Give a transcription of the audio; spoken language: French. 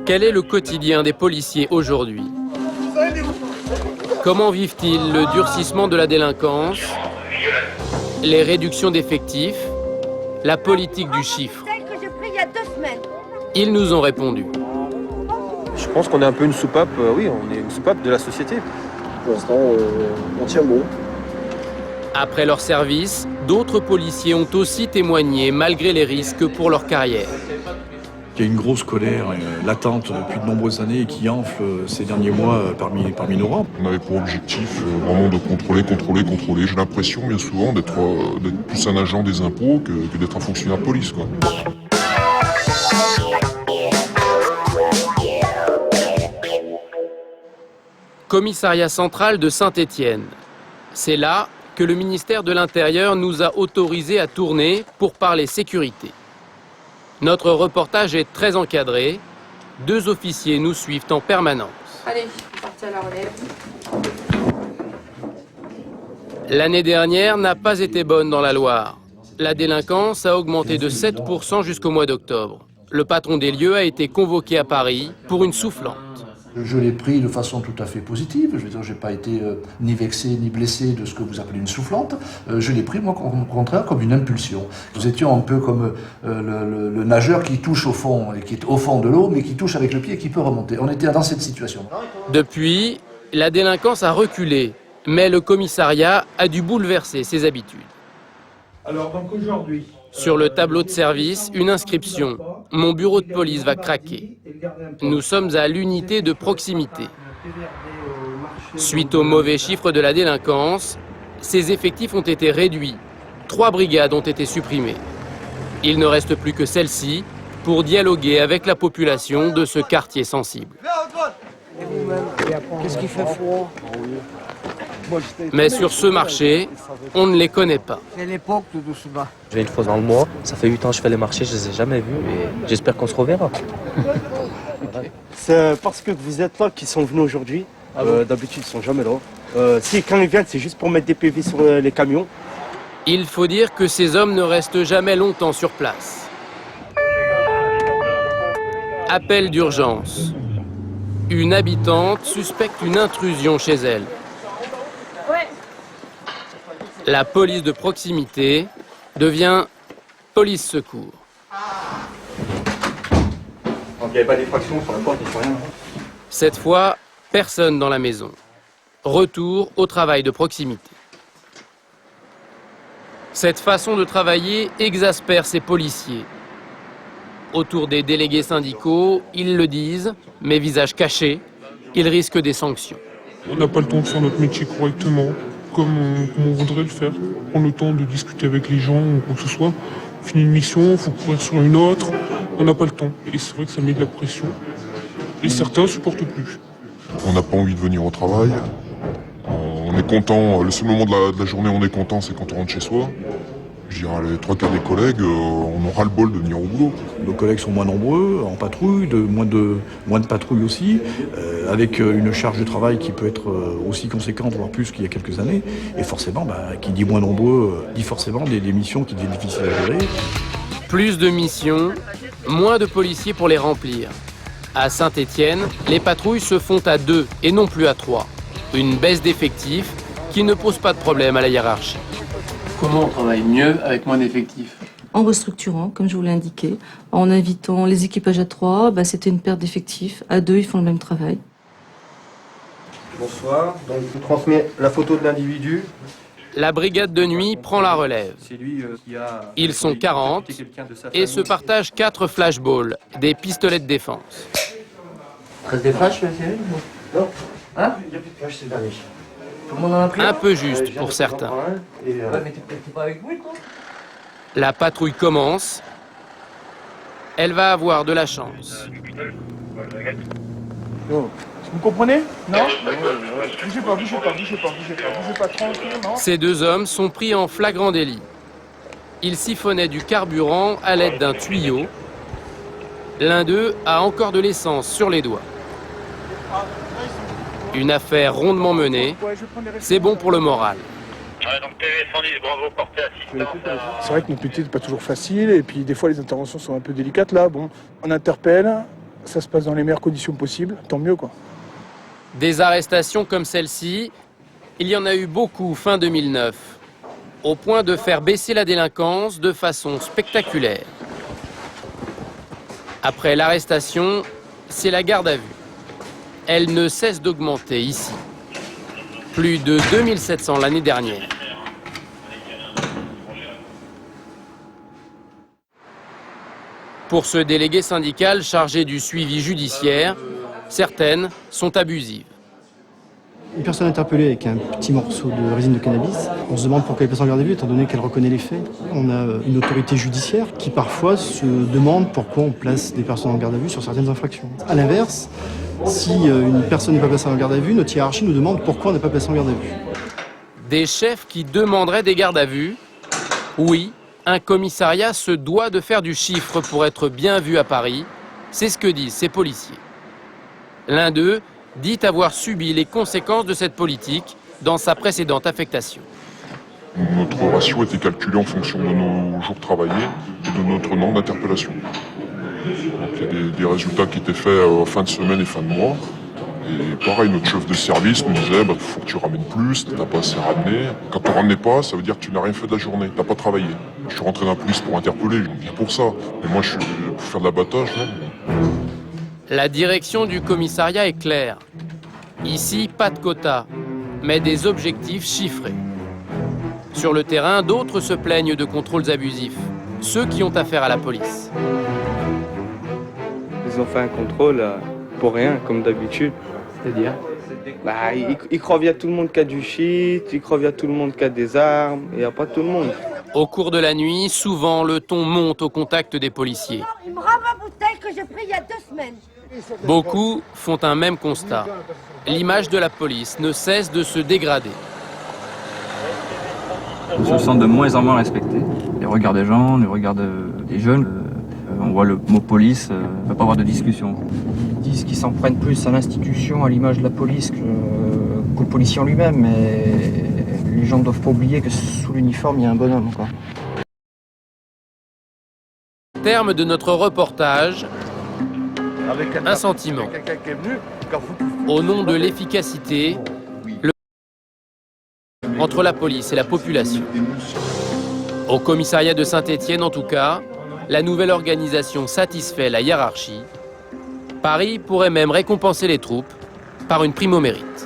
Quel est le quotidien des policiers aujourd'hui? Comment vivent-ils le durcissement de la délinquance, les réductions d'effectifs, la politique du chiffre? Ils nous ont répondu. Je pense qu'on est un peu une soupape, oui, on est une soupape de la société. Pour l'instant, on tient bon. Après leur service, d'autres policiers ont aussi témoigné malgré les risques pour leur carrière. Il y a une grosse colère latente depuis de nombreuses années et qui enfle ces derniers mois parmi nos rangs. On avait pour objectif vraiment de contrôler. J'ai l'impression bien souvent d'être plus un agent des impôts que d'être un fonctionnaire de police, quoi. Commissariat central de Saint-Étienne. C'est là que le ministère de l'Intérieur nous a autorisés à tourner pour parler sécurité. Notre reportage est très encadré. 2 officiers nous suivent en permanence. Allez, parti à la relève. L'année dernière n'a pas été bonne dans la Loire. La délinquance a augmenté de 7% jusqu'au mois d'octobre. Le patron des lieux a été convoqué à Paris pour une soufflante. Je l'ai pris de façon tout à fait positive. Je veux dire, je n'ai pas été ni vexé ni blessé de ce que vous appelez une soufflante. Je l'ai pris, moi, au contraire, comme une impulsion. Nous étions un peu comme le nageur qui touche au fond, et qui est au fond de l'eau, mais qui touche avec le pied et qui peut remonter. On était dans cette situation. Depuis, la délinquance a reculé, mais le commissariat a dû bouleverser ses habitudes. Alors, donc aujourd'hui... Sur le tableau de service, une inscription. Mon bureau de police va craquer. Nous sommes à l'unité de proximité. Suite aux mauvais chiffres de la délinquance, ces effectifs ont été réduits. 3 brigades ont été supprimées. Il ne reste plus que celle-ci pour dialoguer avec la population de ce quartier sensible. Qu'est-ce qui fait froid? Mais sur ce marché, on ne les connaît pas. C'est l'époque de Doucement. Je viens une fois dans le mois, ça fait 8 ans que je fais les marchés, je les ai jamais vus et j'espère qu'on se reverra. C'est parce que vous êtes là qu'ils sont venus aujourd'hui. D'habitude, ils sont jamais là. Si quand ils viennent, c'est juste pour mettre des PV sur les camions. Il faut dire que ces hommes ne restent jamais longtemps sur place. Appel d'urgence. Une habitante suspecte une intrusion chez elle. La police de proximité devient police secours. Donc il n'y avait pas d'effraction sur la porte, il ne faut rien. Cette fois, personne dans la maison. Retour au travail de proximité. Cette façon de travailler exaspère ces policiers. Autour des délégués syndicaux, ils le disent, mais visage caché, ils risquent des sanctions. On n'a pas le temps de faire notre métier correctement, comme on voudrait le faire. Prendre le temps de discuter avec les gens ou quoi que ce soit. On finit une mission, il faut courir sur une autre. On n'a pas le temps. Et c'est vrai que ça met de la pression. Et certains ne supportent plus. On n'a pas envie de venir au travail. On est content. Le seul moment de la journée où on est content, c'est quand on rentre chez soi. Je dirais, les 3/4 des collègues, on aura le bol de venir au boulot. Nos collègues sont moins nombreux, en patrouille, moins de patrouilles aussi, avec une charge de travail qui peut être aussi conséquente, voire plus qu'il y a quelques années. Et forcément, qui dit moins nombreux, dit forcément des missions qui deviennent difficiles à gérer. Plus de missions, moins de policiers pour les remplir. À Saint-Étienne, les patrouilles se font à 2 et non plus à 3. Une baisse d'effectifs qui ne pose pas de problème à la hiérarchie. Comment on travaille mieux avec moins d'effectifs? En restructurant, comme je vous l'ai indiqué, en invitant les équipages à 3, c'était une perte d'effectifs. À 2, ils font le même travail. Bonsoir, donc je vous transmets la photo de l'individu. La brigade de nuit prend la relève. C'est lui qui a... Ils sont 40 et se partagent 4 flashballs, des pistolets de défense. Reste des flashs, monsieur? Non. Hein? Il n'y a plus de flash, c'est dernier. Tout le monde en a pris? Un peu juste pour certains. Ouais, mais t'es pas avec nous, toi? La patrouille commence. Elle va avoir de la chance. Vous comprenez? Non? Bougez pas, tranquille, non? Ces 2 hommes sont pris en flagrant délit. Ils siphonnaient du carburant à l'aide d'un tuyau. L'un d'eux a encore de l'essence sur les doigts. Une affaire rondement menée, c'est bon pour le moral. Ouais, donc TV110, bravo, portée assistance. C'est vrai que notre métier n'est pas toujours facile, et puis des fois les interventions sont un peu délicates. Là, bon, on interpelle, ça se passe dans les meilleures conditions possibles, tant mieux quoi. Des arrestations comme celle-ci, il y en a eu beaucoup fin 2009, au point de faire baisser la délinquance de façon spectaculaire. Après l'arrestation, c'est la garde à vue. Elle ne cesse d'augmenter ici. Plus de 2700 l'année dernière. Pour ce délégué syndical chargé du suivi judiciaire, certaines sont abusives. Une personne interpellée avec un petit morceau de résine de cannabis, on se demande pourquoi elle est placée en garde à vue étant donné qu'elle reconnaît les faits. On a une autorité judiciaire qui parfois se demande pourquoi on place des personnes en garde à vue sur certaines infractions. A l'inverse, si une personne n'est pas placée en garde à vue, notre hiérarchie nous demande pourquoi on n'est pas placé en garde à vue. Des chefs qui demanderaient des gardes à vue? Oui, un commissariat se doit de faire du chiffre pour être bien vu à Paris. C'est ce que disent ces policiers. L'un d'eux dit avoir subi les conséquences de cette politique dans sa précédente affectation. Notre ratio était calculé en fonction de nos jours travaillés et de notre nombre d'interpellations. Donc il y a des résultats qui étaient faits en fin de semaine et fin de mois. Et pareil, notre chef de service nous disait il faut que tu ramènes plus, tu n'as pas assez ramené. Quand tu ne ramenais pas, ça veut dire que tu n'as rien fait de la journée, tu n'as pas travaillé. Je suis rentré dans la police pour interpeller, je viens pour ça. Mais moi, je suis pour faire de l'abattage, non. La direction du commissariat est claire. Ici, pas de quotas, mais des objectifs chiffrés. Sur le terrain, d'autres se plaignent de contrôles abusifs, ceux qui ont affaire à la police. Ils ont fait un contrôle pour rien, comme d'habitude. C'est-à-dire Ils croient qu'il y a tout le monde qui a du shit, ils croient qu'il y a tout le monde qui a des armes, et il n'y a pas tout le monde. Au cours de la nuit, souvent, le ton monte au contact des policiers. Une brave bouteille que j'ai prise il y a 2 semaines. Beaucoup font un même constat. L'image de la police ne cesse de se dégrader. On se sent de moins en moins respecté. Les regards des gens, les regards des jeunes, on voit le mot police, il ne va pas avoir de discussion. Ils disent qu'ils s'en prennent plus à l'institution, à l'image de la police, qu'au policier en lui-même, mais les gens ne doivent pas oublier que sous l'uniforme, il y a un bonhomme, quoi. Terme de notre reportage, un sentiment. Au nom de l'efficacité, entre la police et la population. Au commissariat de Saint-Étienne, en tout cas, la nouvelle organisation satisfait la hiérarchie. Paris pourrait même récompenser les troupes par une prime au mérite.